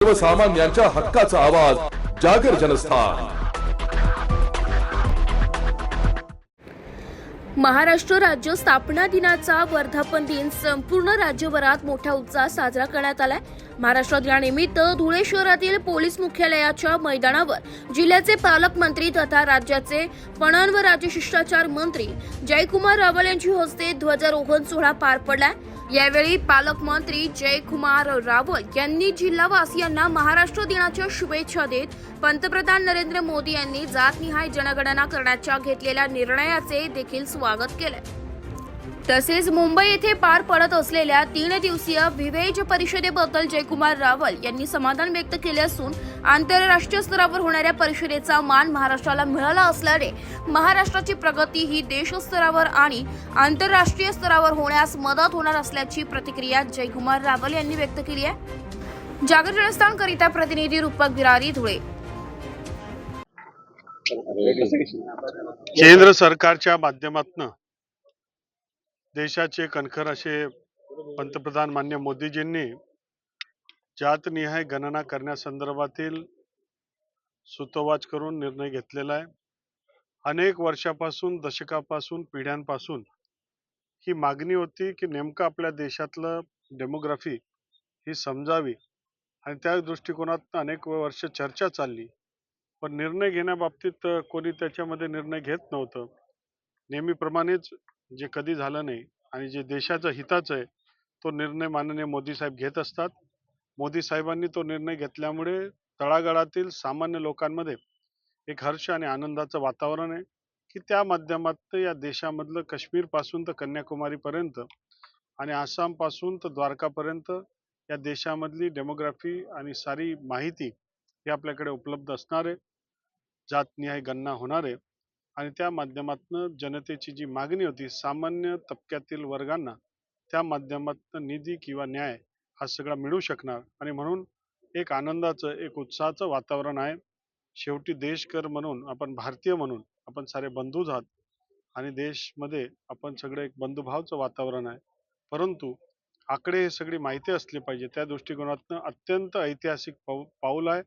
सर्वसामान्यांच्या हक्काचा आवाज जागर जनस्थान। महाराष्ट्र राज्य स्थापना दिनाचा वर्धापन दिन संपूर्ण राज्यभरात मोठ्या उत्साहात साजरा करण्यात आलाय। महाराष्ट्र दिनानिमित्त धुळे शहरातील पोलीस मुख्यालयाच्या मैदानावर जिल्ह्याचे पालकमंत्री तथा राज्याचे पणन व राज्य शिष्टाचार मंत्री जयकुमार रावल यांच्या हस्ते ध्वजारोहण सोहळा पार पडला। यावेळी पालकमंत्री जयकुमार रावल यांनी जिल्हावासियांना महाराष्ट्र दिनाच्या शुभेच्छा देत पंतप्रधान नरेंद्र मोदी यांनी जातनिहाय जनगणना करण्याच्या घेतलेल्या निर्णयाचे देखील स्वागत केले। तसेच मुंबई येथे पार पडत असलेल्या 3 दिवसीय विवेज परिषदेबद्दल जयकुमार रावल यांनी समाधान व्यक्त केले असून आंतरराष्ट्रीय स्तरावर होणाऱ्या परिषदेचा मान महाराष्ट्राला मिळाला असल्याने महाराष्ट्राची प्रगती ही देशस्तरावर आणि आंतरराष्ट्रीय स्तरावर होण्यास मदत होणार असल्याची प्रतिक्रिया जयकुमार रावल यांनी व्यक्त केली आहे। जागर जनस्थान करिता प्रतिनिधी रूपक बिरारी, धुळे। केंद्र सरकारच्या माध्यमातून देशाचे कणखर असे पंतप्रधान मान्य मोदीजींनी जातनिहाय गणना करण्यासंदर्भातील सूतोवाच करून निर्णय घेतलेला आहे। अनेक वर्षापासून, दशकापासून, पिढ्यांपासून ही मागणी होती की नेमकं आपल्या देशातलं डेमोग्राफी ही समजावी आणि त्या दृष्टिकोनातून अनेक वर्ष चर्चा चालली, पण निर्णय घेण्याबाबतीत कोणी त्याच्यामध्ये निर्णय घेत नव्हतं। नेहमीप्रमाणेच जे कधी झालं नाही आणि जे देशाच्या हिताचं आहे तो निर्णय माननीय मोदी साहेब घेत असतात। मोदी साहेबांनी तो निर्णय घेतल्यामुळे तळागाळातील सामान्य लोकांमध्ये एक हर्ष आणि आनंदाचं वातावरण आहे की त्या माध्यमातून या देशामधलं काश्मीर पासून तर कन्याकुमारीपर्यंत आणि आसाम पासून तर द्वारकापर्यंत या देशामधली डेमोग्राफी आणि सारी माहिती ही आपल्याकडे उपलब्ध असणार आहे। जातनिहाय गणना होणार आहे आणि त्या माध्यमातून जनतेची जी मागणी होती सामान्य तबक्यातील वर्गांना त्या माध्यमातून निधी किंवा न्याय हा सगळा मिळू शकणार आणि म्हणून एक आनंदाचं, एक उत्साहाचं वातावरण आहे। शेवटी देशकर म्हणून आपण, भारतीय म्हणून आपण सारे बंधूच आहात आणि देशमध्ये आपण सगळे एक बंधुभावाचं वातावरण आहे, परंतु आकडे हे सगळी माहिती असली पाहिजे। त्या दृष्टिकोनातून अत्यंत ऐतिहासिक पाऊल आहे।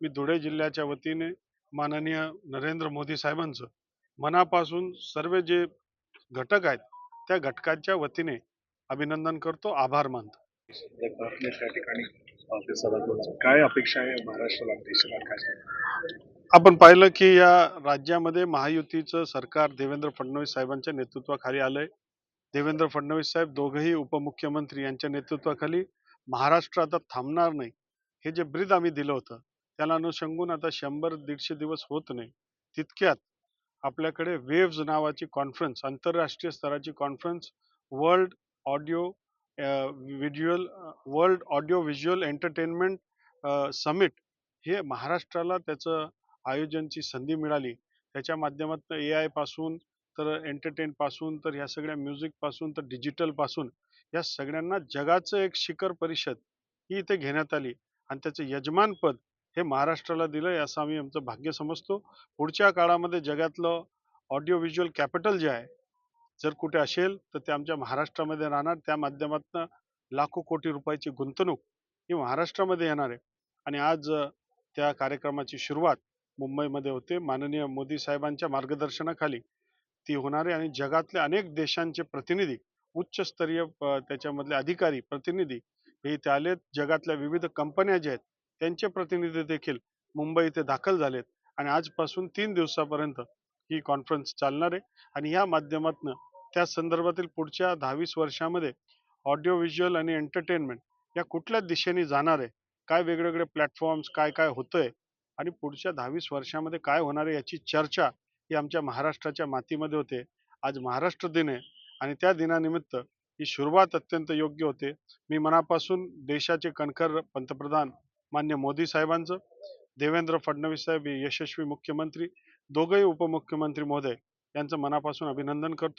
मी धुळे जिल्ह्याच्या वतीने माननीय नरेंद्र मोदी साहेबांचं मनापासून सर्व जे घटक आहेत त्या घटकांच्या वतीने अभिनंदन करतो, आभार मानतो। काय अपेक्षा आहे महाराष्ट्राला, देशाला काय? आपण पाहिलं की या राज्यामध्ये महायुतीचं सरकार देवेंद्र फडणवीस साहेबांच्या नेतृत्वाखाली आलंय। देवेंद्र फडणवीस साहेब दोघेही उपमुख्यमंत्री यांच्या नेतृत्वाखाली महाराष्ट्र आता थांबणार नाही हे जे ब्रीद आम्ही दिलं होतं त्याला अनुषंगून आता 100-150 दिवस होत नाही तितक्यात आपल्याकडे वेव्ज नावाची कॉन्फरन्स, आंतरराष्ट्रीय स्तराची conference, world audio visual entertainment summit हे महाराष्ट्राला त्याचं आयोजनची संधी मिळाली। त्याच्या माध्यमातून AI पासून तर एंटरटेन पासून तर ह्या सगळ्या म्युझिक पासून तर डिजिटल पासून या सगळ्यांना जगाचं एक शिखर परिषद ही इथे घेण्यात आली आणि त्याचं यजमानपद हे महाराष्ट्राला दिलंय असं आम्ही आमचं भाग्य समजतो। पुढच्या काळामध्ये जगातलं ऑडिओ व्हिज्युअल कॅपिटल जे आहे जर कुठे असेल तर ते आमच्या महाराष्ट्रामध्ये राहणार। त्या माध्यमातून लाखो कोटी रुपयाची गुंतवणूक ही महाराष्ट्रामध्ये येणार आहे आणि आज त्या कार्यक्रमाची सुरुवात मुंबईमध्ये होते। माननीय मोदी साहेबांच्या मार्गदर्शनाखाली ती होणार आहे आणि जगातल्या अनेक देशांचे प्रतिनिधी, उच्चस्तरीय त्याच्यामधले अधिकारी, प्रतिनिधी हे इथे आलेत। जगातल्या विविध कंपन्या ज्या आहेत त्यांचे प्रतिनिधी देखील मुंबई इथे दाखल झालेत आणि आजपासून 3 दिवसापर्यंत ही कॉन्फरन्स चालणार आहे आणि या माध्यमातून त्या संदर्भातील पुढच्या 10-20 वर्षामध्ये ऑडिओ व्हिज्युअल आणि एंटरटेनमेंट या कुठल्या दिशेने जाणार आहे, काय वेगवेगळे प्लॅटफॉर्म्स, काय काय होतंय आणि पुढच्या 10-20 वर्षामध्ये काय होणार आहे याची चर्चा ही आमच्या महाराष्ट्राच्या मातीमध्ये होते। आज महाराष्ट्र दिन आहे आणि त्या दिनानिमित्त ही सुरुवात अत्यंत योग्य होते। मी मनापासून देशाचे कणखर पंतप्रधान मान्य मोदी साहेबांचं, देवेंद्र फडणवीस साहेब यशस्वी मुख्यमंत्री, दोघंही उपमुख्यमंत्री महोदय यांचं मनापासून अभिनंदन करतो।